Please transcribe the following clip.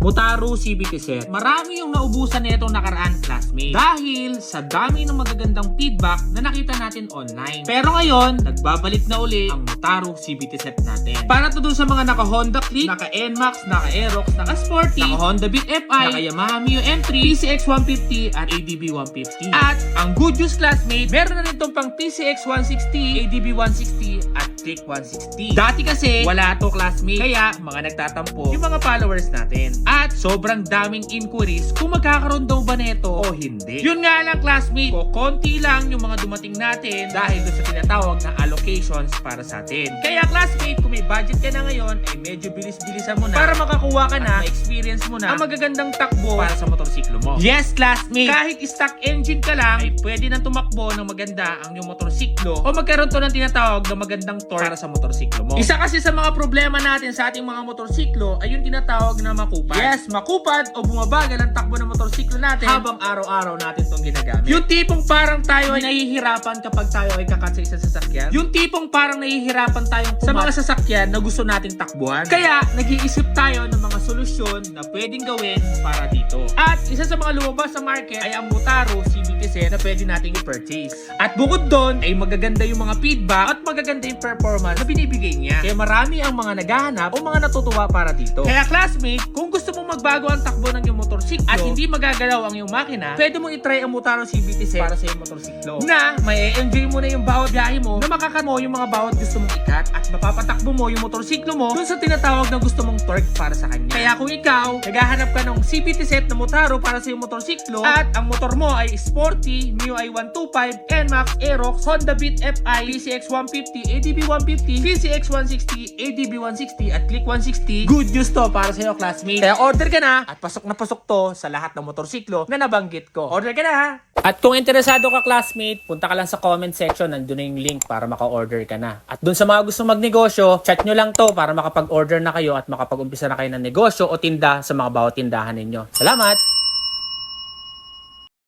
Motaro CVT set. Marami yung naubusan nitong nakaraan, classmate, dahil sa dami ng magagandang feedback na nakita natin online. Pero ngayon, nagbabalik na uli ang Motaro CVT set natin. Para to dun sa mga naka Honda Click, naka NMAX, naka Aerox, naka Sporty, naka Honda Beat FI, naka Yamaha Mio M3, PCX 150 at ADB 150. At ang good news, classmate, meron na rin itong pang PCX 160, ADB 160 at Click 160. Dati kasi wala to, classmate, kaya mga nagtatampo yung mga followers natin. At sobrang daming inquiries kung magkakaroon daw ba neto o hindi. Yun nga lang, classmate, konti lang yung mga dumating natin dahil doon sa tinatawag na allocations para sa atin. Kaya, classmate, kung may budget ka na ngayon, ay medyo bilis-bilisan mo na para makakuha ka na, ma-experience mo na ang magagandang takbo para sa motorsiklo mo. Yes, classmate, kahit stock engine ka lang, ay pwede nang tumakbo ng maganda ang iyong motorsiklo o magkaroon to ng tinatawag na magandang torque para sa motorsiklo mo. Isa kasi sa mga problema natin sa ating mga motorsiklo ay yung tinatawag na makupad. Yes, makupad o bumabagal ang takbo ng motorsiklo natin habang araw-araw natin itong ginagamit. Yung tipong parang tayo ay nahihirapan kapag tayo ay kakat sa isang sasakyan. Yung tipong parang nahihirapan tayong sa mga sasakyan na gusto nating takbuhan. Kaya, nag-iisip tayo ng mga solusyon na pwedeng gawin para dito. At isa sa mga lumabas sa market ay ang Motaro CVT set na pwede nating i-purchase. At bukod doon ay magaganda yung mga feedback at magaganda yung performance na binibigay niya. Kaya marami ang mga naghahanap o mga natutuwa para dito. Kaya, classmate, kung gusto mong magbago ang takbo ng iyong motorsiklo at hindi magagalaw ang iyong makina, pwede mong itry ang Motaro CVT set para sa iyong motorsiklo na may enjoy mo na yung bawat biyahe mo, na makakat mo yung mga bawat gusto mong ikat at mapapatakbo mo yung motorsiklo mo dun sa tinatawag na gusto mong torque para sa kanya. Kaya kung ikaw, naghahanap ka ng CVT set na Motaro para sa iyong motorsiklo at ang motor mo ay Sporty, Mio i125, NMAX, Aerox, Honda Beat FI, PCX 150, ADB 150, PCX 160, ADB 160 at Click 160, good news to para sa iyo, classmate. Kaya order ka na at pasok na pasok to sa lahat ng motorsiklo na nabanggit ko. Order ka na, ha! At kung interesado ka, classmate, punta ka lang sa comment section, nandun na yung link para maka-order ka na. At dun sa mga gusto magnegosyo, chat nyo lang to para makapag-order na kayo at makapag-umpisa na kayo ng negosyo o tinda sa mga bawat tindahan ninyo. Salamat!